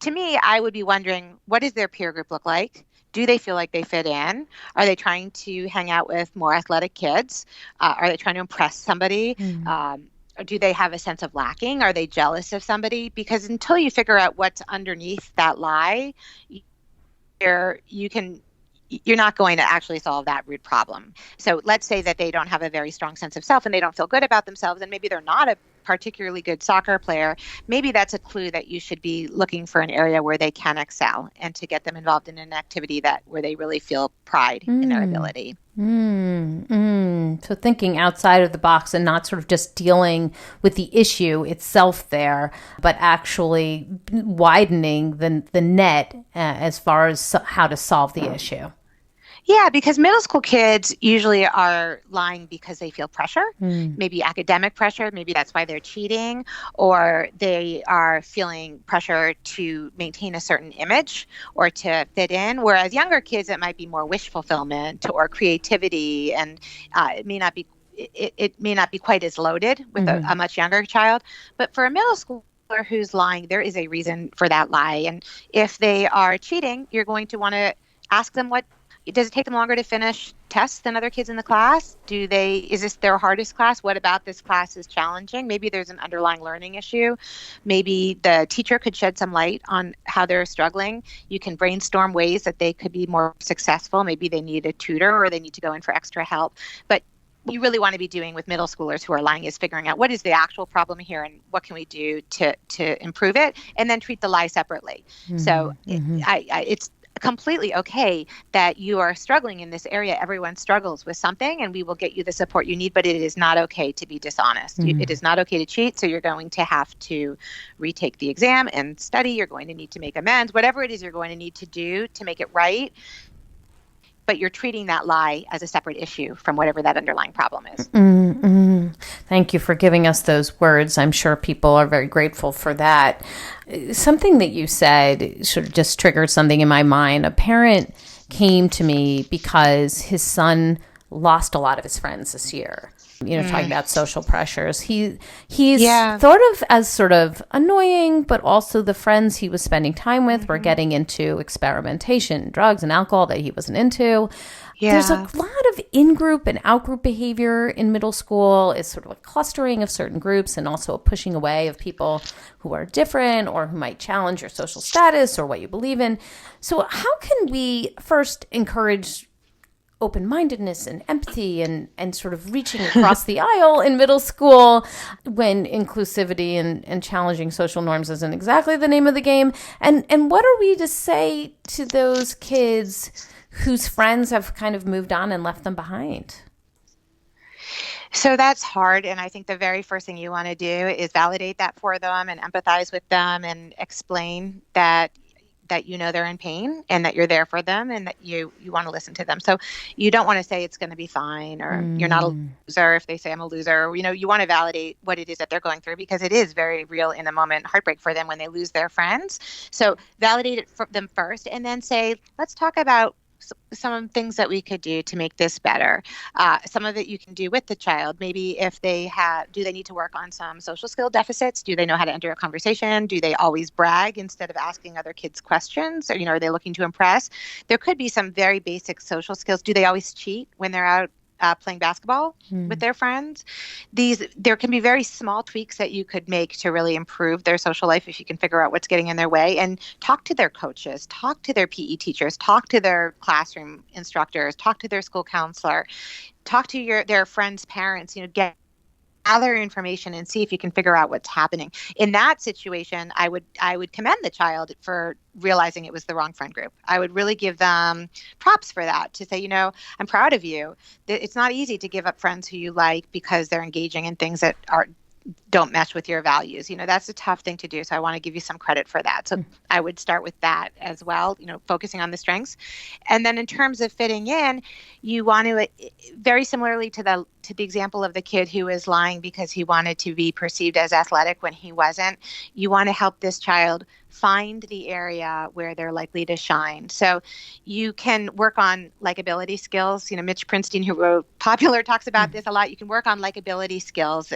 to me, I would be wondering, what does their peer group look like? Do they feel like they fit in? Are they trying to hang out with more athletic kids? Are they trying to impress somebody? Or do they have a sense of lacking? Are they jealous of somebody? Because until you figure out what's underneath that lie, you're not going to actually solve that root problem. So let's say that they don't have a very strong sense of self and they don't feel good about themselves, and maybe they're not a particularly good soccer player. Maybe that's a clue that you should be looking for an area where they can excel and to get them involved in an activity where they really feel pride in their ability. So thinking outside of the box and not sort of just dealing with the issue itself there, but actually widening the net as far as how to solve the issue. Yeah, because middle school kids usually are lying because they feel pressure, maybe academic pressure, maybe that's why they're cheating, or they are feeling pressure to maintain a certain image or to fit in, whereas younger kids, it might be more wish fulfillment or creativity, and it may not be quite as loaded with a much younger child. But for a middle schooler who's lying, there is a reason for that lie. And if they are cheating, you're going to want to ask them what does it take them longer to finish tests than other kids in the class? Is this their hardest class? What about this class is challenging? Maybe there's an underlying learning issue. Maybe the teacher could shed some light on how they're struggling. You can brainstorm ways that they could be more successful. Maybe they need a tutor or they need to go in for extra help. But you really want to be doing with middle schoolers who are lying is figuring out what is the actual problem here and what can we do to improve it, and then treat the lie separately. So it's completely okay that you are struggling in this area. Everyone struggles with something, and we will get you the support you need, but it is not okay to be dishonest. It is not okay to cheat, so you're going to have to retake the exam and study. You're going to need to make amends, whatever it is you're going to need to do to make it right. But you're treating that lie as a separate issue from whatever that underlying problem is. Thank you for giving us those words. I'm sure people are very grateful for that. Something that you said sort of just triggered something in my mind. A parent came to me because his son lost a lot of his friends this year. Talking about social pressures. He's thought of as sort of annoying, but also the friends he was spending time with were getting into experimentation, drugs and alcohol that he wasn't into. There's a lot of in-group and out-group behavior in middle school. It's sort of a clustering of certain groups and also a pushing away of people who are different or who might challenge your social status or what you believe in. So how can we first encourage open-mindedness and empathy and sort of reaching across the aisle in middle school when inclusivity and challenging social norms isn't exactly the name of the game? And what are we to say to those kids whose friends have kind of moved on and left them behind? So that's hard. And I think the very first thing you want to do is validate that for them and empathize with them and explain that they're in pain and that you're there for them and that you want to listen to them. So you don't want to say it's going to be fine or you're not a loser if they say I'm a loser. You want to validate what it is that they're going through because it is very real in the moment heartbreak for them when they lose their friends. So validate it for them first and then say, let's talk about some things that we could do to make this better. Some of it you can do with the child. Maybe if do they need to work on some social skill deficits? Do they know how to enter a conversation? Do they always brag instead of asking other kids questions? Or, are they looking to impress? There could be some very basic social skills. Do they always cheat when they're out playing basketball with their friends? There can be very small tweaks that you could make to really improve their social life if you can figure out what's getting in their way, and talk to their coaches, talk to their PE teachers, talk to their classroom instructors, talk to their school counselor, talk to their friends' parents, gather information and see if you can figure out what's happening. In that situation, I would commend the child for realizing it was the wrong friend group. I would really give them props for that, to say, I'm proud of you. It's not easy to give up friends who you like because they're engaging in things that don't mesh with your values. That's a tough thing to do. So I want to give you some credit for that. So I would start with that as well, focusing on the strengths. And then in terms of fitting in, you want to, very similarly to the example of the kid who was lying because he wanted to be perceived as athletic when he wasn't, you want to help this child find the area where they're likely to shine. So you can work on likability skills. Mitch Prinstein, who wrote Popular, talks about this a lot. You can work on likability skills,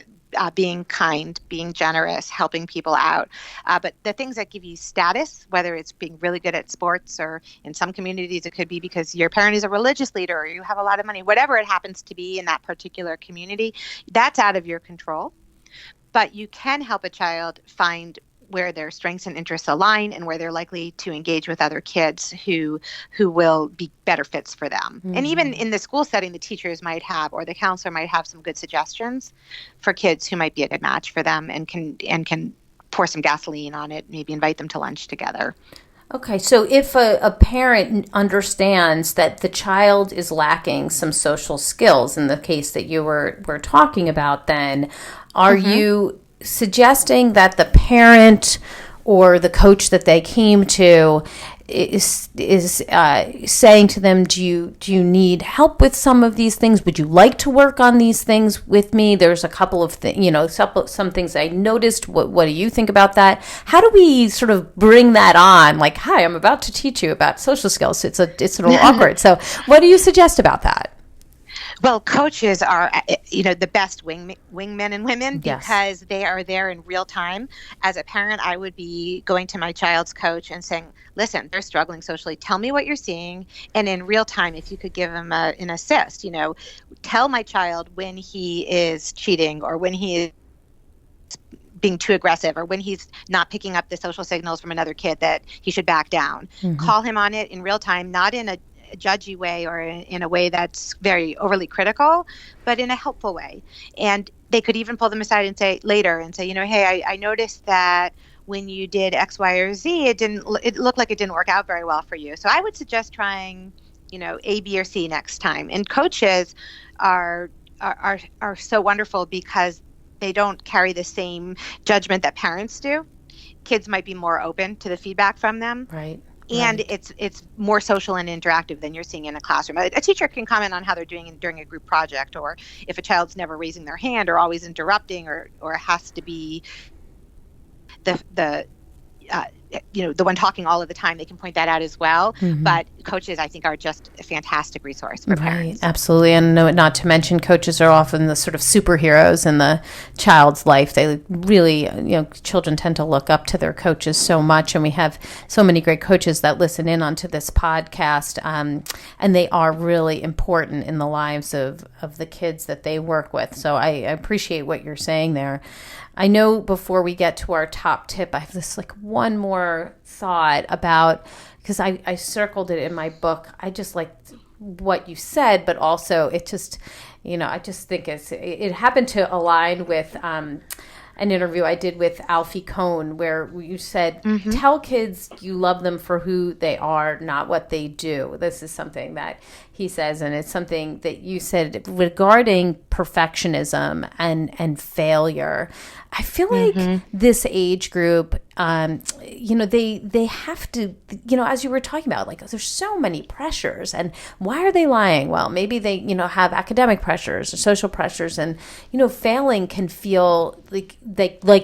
being kind, being generous, helping people out. But the things that give you status, whether it's being really good at sports, or in some communities it could be because your parent is a religious leader or you have a lot of money, whatever it happens to be in that particular community, that's out of your control. But you can help a child find where their strengths and interests align and where they're likely to engage with other kids who will be better fits for them. And even in the school setting, the teachers might have, or the counselor might have, some good suggestions for kids who might be a good match for them and can pour some gasoline on it, maybe invite them to lunch together. Okay, so if a parent understands that the child is lacking some social skills, in the case that you were talking about, then are you suggesting that the parent or the coach that they came to is saying to them, do you need help with some of these things? Would you like to work on these things with me? There's a couple of things, some things I noticed. What do you think about that? How do we sort of bring that on? Like, hi, I'm about to teach you about social skills. It's a little awkward. So what do you suggest about that? Well, coaches are, the best wingmen and women because they are there in real time. As a parent, I would be going to my child's coach and saying, listen, they're struggling socially. Tell me what you're seeing. And in real time, if you could give them an assist, tell my child when he is cheating or when he is being too aggressive or when he's not picking up the social signals from another kid that he should back down. Mm-hmm. Call him on it in real time, not in a judgy way or in a way that's very overly critical, but in a helpful way. And they could even pull them aside and say later and say, hey, I noticed that when you did X, Y, or Z, it looked like it didn't work out very well for you. So I would suggest trying, A, B, or C next time. And coaches are so wonderful because they don't carry the same judgment that parents do. Kids might be more open to the feedback from them. Right. And it's more social and interactive than you're seeing in a classroom. A teacher can comment on how they're doing during a group project, or if a child's never raising their hand or always interrupting or has to be the one talking all of the time, they can point that out as well. Mm-hmm. But coaches, I think, are just a fantastic resource for parents. Right, absolutely. And not to mention, coaches are often the sort of superheroes in the child's life. They really, children tend to look up to their coaches so much. And we have so many great coaches that listen in onto this podcast. And they are really important in the lives of the kids that they work with. So I appreciate what you're saying there. I know before we get to our top tip, I have this one more thought about, because I circled it in my book. I just liked what you said, but also it just, I just think it happened to align with an interview I did with Alfie Kohn, where you said, mm-hmm. Tell kids you love them for who they are, not what they do. This is something that he says, and it's something that you said regarding perfectionism and failure. I feel like mm-hmm. this age group, they have to, as you were talking about, there's so many pressures, and why are they lying? Well, maybe they, have academic pressures or social pressures, and, failing can feel like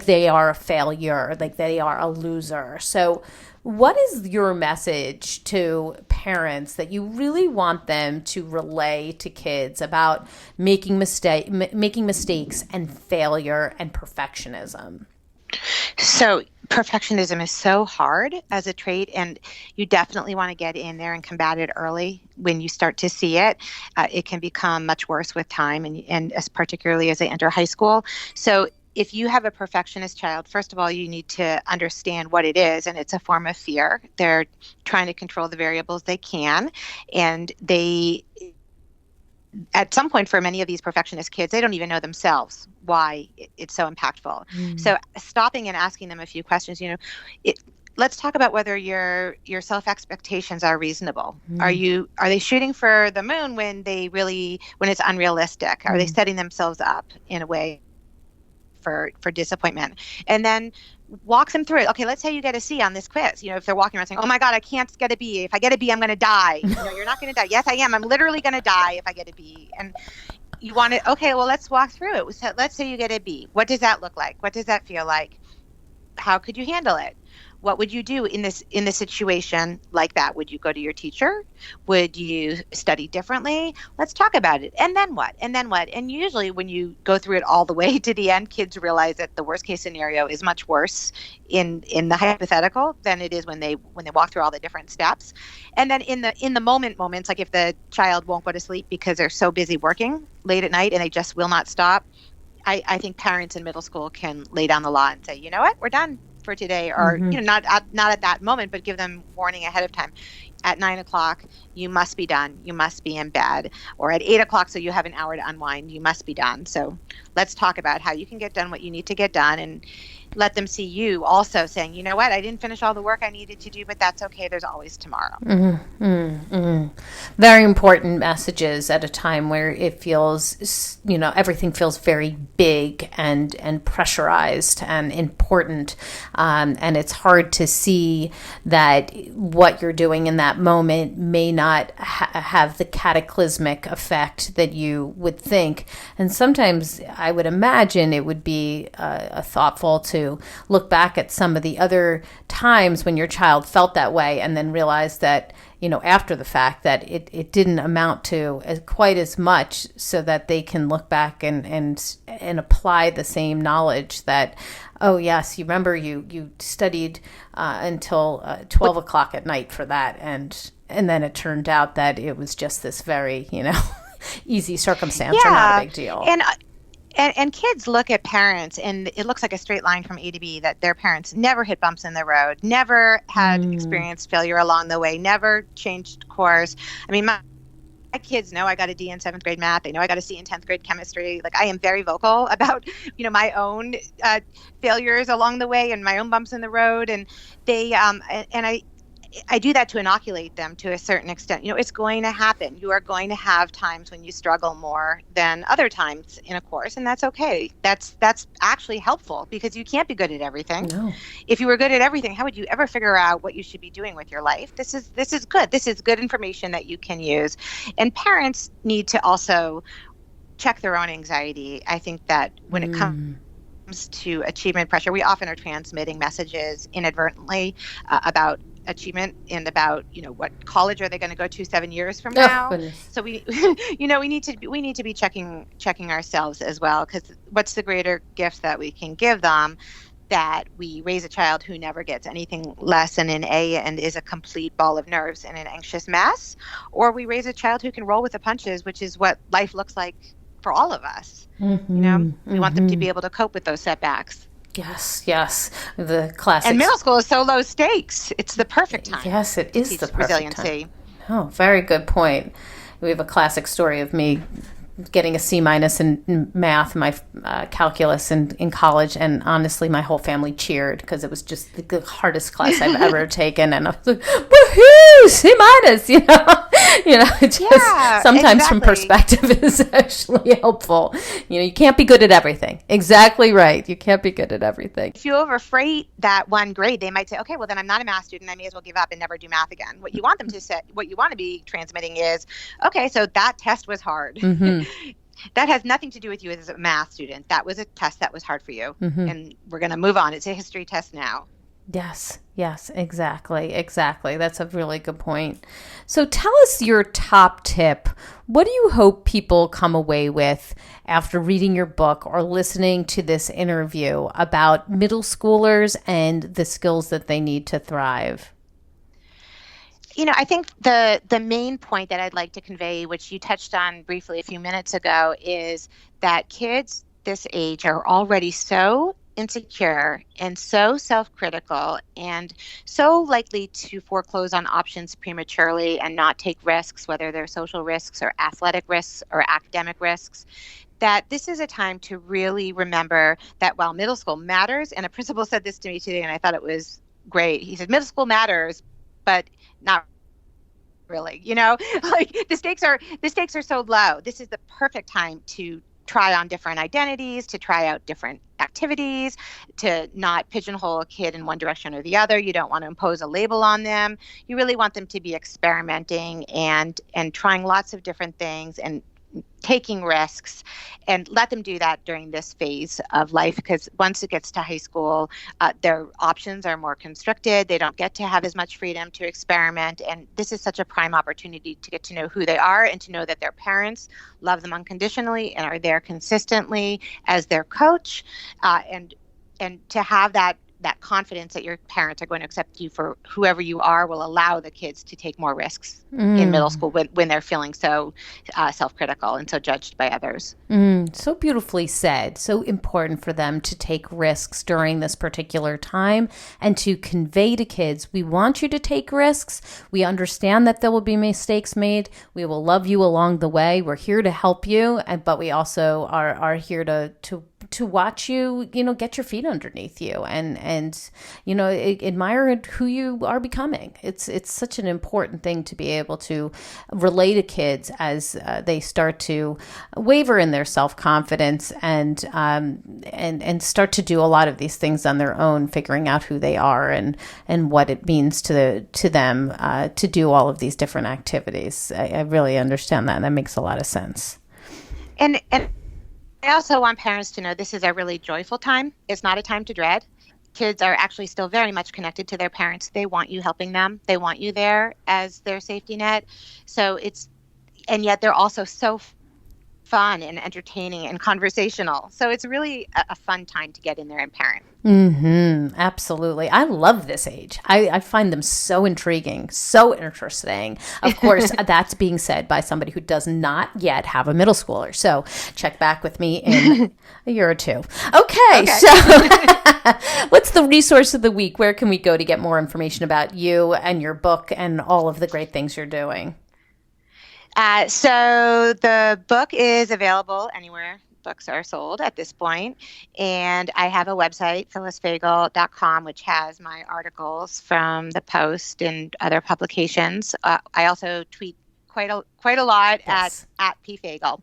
they are a failure, like they are a loser. So what is your message to parents that you really want them to relay to kids about making mistakes and failure and perfectionism? So perfectionism is so hard as a trait, and you definitely want to get in there and combat it early. When you start to see it, it can become much worse with time, and as particularly as they enter high school. So if you have a perfectionist child, first of all, you need to understand what it is, and it's a form of fear. They're trying to control the variables they can, and at some point for many of these perfectionist kids, they don't even know themselves why it's so impactful. Mm. So stopping and asking them a few questions, let's talk about whether your self-expectations are reasonable. Mm. Are they shooting for the moon when it's unrealistic? Are they setting themselves up in a way for disappointment? And then walk them through it. Okay, let's say you get a C on this quiz. If they're walking around saying, oh my God, I can't get a B. If I get a B, I'm going to die. You're not going to die. Yes, I am. I'm literally going to die if I get a B. And you want to, okay, well, let's walk through it. So let's say you get a B. What does that look like? What does that feel like? How could you handle it? What would you do in this situation like that? Would you go to your teacher? Would you study differently? Let's talk about it. And then what? And then what? And usually when you go through it all the way to the end, kids realize that the worst case scenario is much worse in the hypothetical than it is when they walk through all the different steps. And then in the moments, like if the child won't go to sleep because they're so busy working late at night and they just will not stop, I think parents in middle school can lay down the law and say, you know what, we're done for today, or mm-hmm. Not at that moment, but give them warning ahead of time. At 9:00, you must be done. You must be in bed. Or at 8:00, so you have an hour to unwind. You must be done. So let's talk about how you can get done what you need to get done, and let them see you also saying, you know what, I didn't finish all the work I needed to do, but that's okay. There's always tomorrow. Mm-hmm. Mm-hmm. Very important messages at a time where it feels, everything feels very big and pressurized and important. And it's hard to see that what you're doing in that moment may not have the cataclysmic effect that you would think. And sometimes I would imagine it would be thoughtful to look back at some of the other times when your child felt that way and then realize that, after the fact, that it didn't amount to quite as much, so that they can look back and apply the same knowledge that, oh yes, you remember you studied until 12 o'clock at night for that, and then it turned out that it was just this very easy circumstance, or not a big deal. And kids look at parents, and it looks like a straight line from A to B, that their parents never hit bumps in the road, never had experienced failure along the way, never changed course. I mean, my kids know I got a D in 7th grade math. They know I got a C in 10th grade chemistry. Like, I am very vocal about, my own failures along the way and my own bumps in the road. And they, I do that to inoculate them to a certain extent. It's going to happen. You are going to have times when you struggle more than other times in a course, and that's okay. That's actually helpful, because you can't be good at everything. No. If you were good at everything, how would you ever figure out what you should be doing with your life? This is good. This is good information that you can use. And parents need to also check their own anxiety. I think that when it comes to achievement pressure, we often are transmitting messages inadvertently about achievement and about what college are they going to go to 7 years from now. So we we need to be checking ourselves as well, because what's the greater gift that we can give them, that we raise a child who never gets anything less than an A and is a complete ball of nerves and an anxious mess, or we raise a child who can roll with the punches, which is what life looks like for all of us. We want them to be able to cope with those setbacks. Yes. The classic. And middle school is so low stakes. It's the perfect time. Yes, it is the perfect resiliency. time. Oh, very good point. We have a classic story of me getting a C- in math, my calculus in college, and honestly, my whole family cheered, because it was just the hardest class I've ever taken, and I was like, woohoo, C-! It's just sometimes from perspective is actually helpful. You can't be good at everything. Exactly right. You can't be good at everything. If you overfreight that one grade, they might say, okay, well then I'm not a math student. I may as well give up and never do math again. What you want them to say, what you want to be transmitting is, okay, so that test was hard. That has nothing to do with you as a math student. That was a test that was hard for you. And we're going to move on. It's a history test now. Yes, exactly. That's a really good point. So tell us your top tip. What do you hope people come away with after reading your book or listening to this interview about middle schoolers and the skills that they need to thrive? I think the main point that I'd like to convey, which you touched on briefly a few minutes ago, is that kids this age are already so insecure and so self-critical and so likely to foreclose on options prematurely and not take risks, whether they're social risks or athletic risks or academic risks, that this is a time to really remember that while middle school matters, and a principal said this to me today and I thought it was great. He said, middle school matters, but not really, like the stakes are so low. This is the perfect time to try on different identities, to try out different activities, to not pigeonhole a kid in one direction or the other. You don't want to impose a label on them. You really want them to be experimenting and trying lots of different things and taking risks, and let them do that during this phase of life, because once it gets to high school, their options are more constricted. They don't get to have as much freedom to experiment, and this is such a prime opportunity to get to know who they are and to know that their parents love them unconditionally and are there consistently as their coach, and to have that confidence that your parents are going to accept you for whoever you are will allow the kids to take more risks in middle school when they're feeling so self-critical and so judged by others. So beautifully said. So important for them to take risks during this particular time and to convey to kids, we want you to take risks. We understand that there will be mistakes made. We will love you along the way. We're here to help you, but we also are here to watch you, get your feet underneath you and admire who you are becoming. It's such an important thing to be able to relay to kids as they start to waver in their self-confidence and start to do a lot of these things on their own, figuring out who they are and what it means to them to do all of these different activities. I really understand that. That makes a lot of sense. And I also want parents to know this is a really joyful time. It's not a time to dread. kids are actually still very much connected to their parents. They want you helping them. They want you there as their safety net. And yet they're also so fun and entertaining and conversational. So it's really a fun time to get in there and parent. Mm-hmm. Absolutely. I love this age. I find them so intriguing, so interesting. Of course, that's being said by somebody who does not yet have a middle schooler. So check back with me in a year or two. Okay. So what's the resource of the week? Where can we go to get more information about you and your book and all of the great things you're doing? So the book is available anywhere books are sold at this point. And I have a website, phyllisfagell.com, which has my articles from the Post and other publications. I also tweet quite a lot at @pfagell.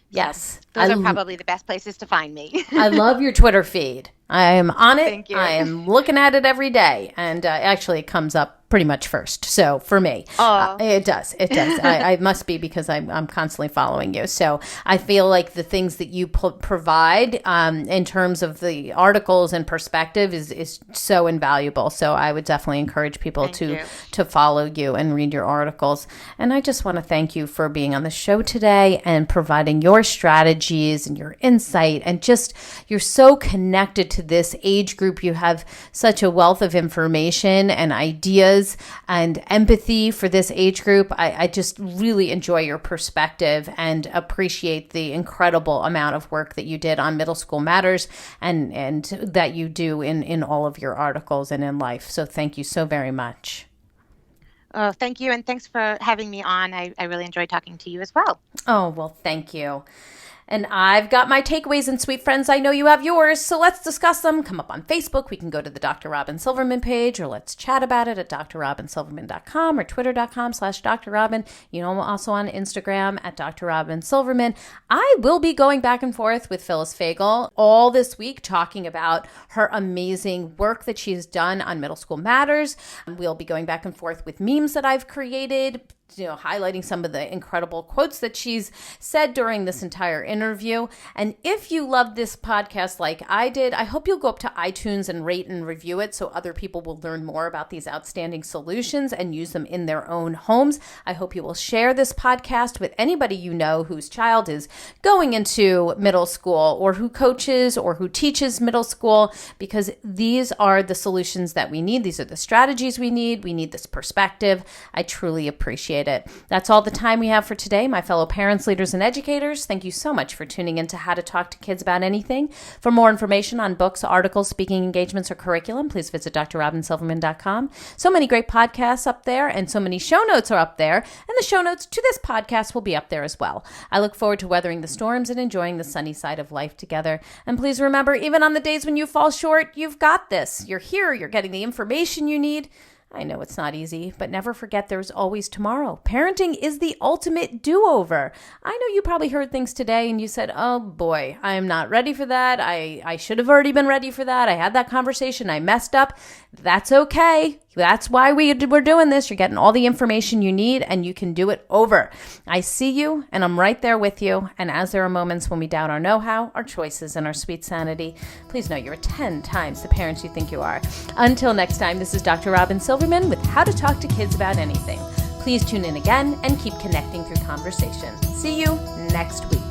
Yes. Those are probably the best places to find me. I love your Twitter feed. I am on it. Thank you. I am looking at it every day. And actually, it comes up pretty much first. So for me, it does. I must be because I'm constantly following you. So I feel like the things that you provide in terms of the articles and perspective is so invaluable. So I would definitely encourage people to follow you and read your articles. And I just want to thank you for being on the show today and providing your strategies and your insight. And just, you're so connected to this age group. You have such a wealth of information and ideas and empathy for this age group. I just really enjoy your perspective and appreciate the incredible amount of work that you did on Middle School Matters and that you do in all of your articles and in life. So thank you so very much. Oh, thank you. And thanks for having me on. I really enjoyed talking to you as well. Oh, well, thank you. And I've got my takeaways, and sweet friends, I know you have yours, so let's discuss them. Come up on Facebook. We can go to the Dr. Robyn Silverman page, or let's chat about it at drrobynsilverman.com or twitter.com/Dr. Robyn. You know, I'm also on Instagram at Dr. Robyn Silverman. I will be going back and forth with Phyllis Fagell all this week, talking about her amazing work that she's done on Middle School Matters. We'll be going back and forth with memes that I've created, highlighting some of the incredible quotes that she's said during this entire interview. And if you love this podcast like I did, I hope you'll go up to iTunes and rate and review it so other people will learn more about these outstanding solutions and use them in their own homes. I hope you will share this podcast with anybody you know whose child is going into middle school or who coaches or who teaches middle school, because these are the solutions that we need. These are the strategies we need. We need this perspective. I truly appreciate it. That's all the time we have for today, my fellow parents, leaders, and educators. Thank you so much for tuning in to How to Talk to Kids About Anything. For more information on books, articles, speaking engagements, or curriculum, please visit drrobynsilverman.com. So many great podcasts up there, and so many show notes are up there, and the show notes to this podcast will be up there as well. I look forward to weathering the storms and enjoying the sunny side of life together. And please remember, even on the days when you fall short, you've got this. You're here. You're getting the information you need. I know it's not easy, but never forget there's always tomorrow. Parenting is the ultimate do-over. I know you probably heard things today and you said, oh boy, I'm not ready for that. I should have already been ready for that. I had that conversation. I messed up. That's okay. That's why we're doing this. You're getting all the information you need and you can do it over. I see you and I'm right there with you. And as there are moments when we doubt our know-how, our choices, and our sweet sanity, please know you're 10 times the parents you think you are. Until next time, this is Dr. Robyn Silverman with How to Talk to Kids About Anything. Please tune in again and keep connecting through conversation. See you next week.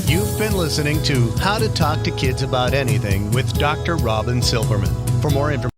You've been listening to How to Talk to Kids About Anything with Dr. Robyn Silverman. For more information,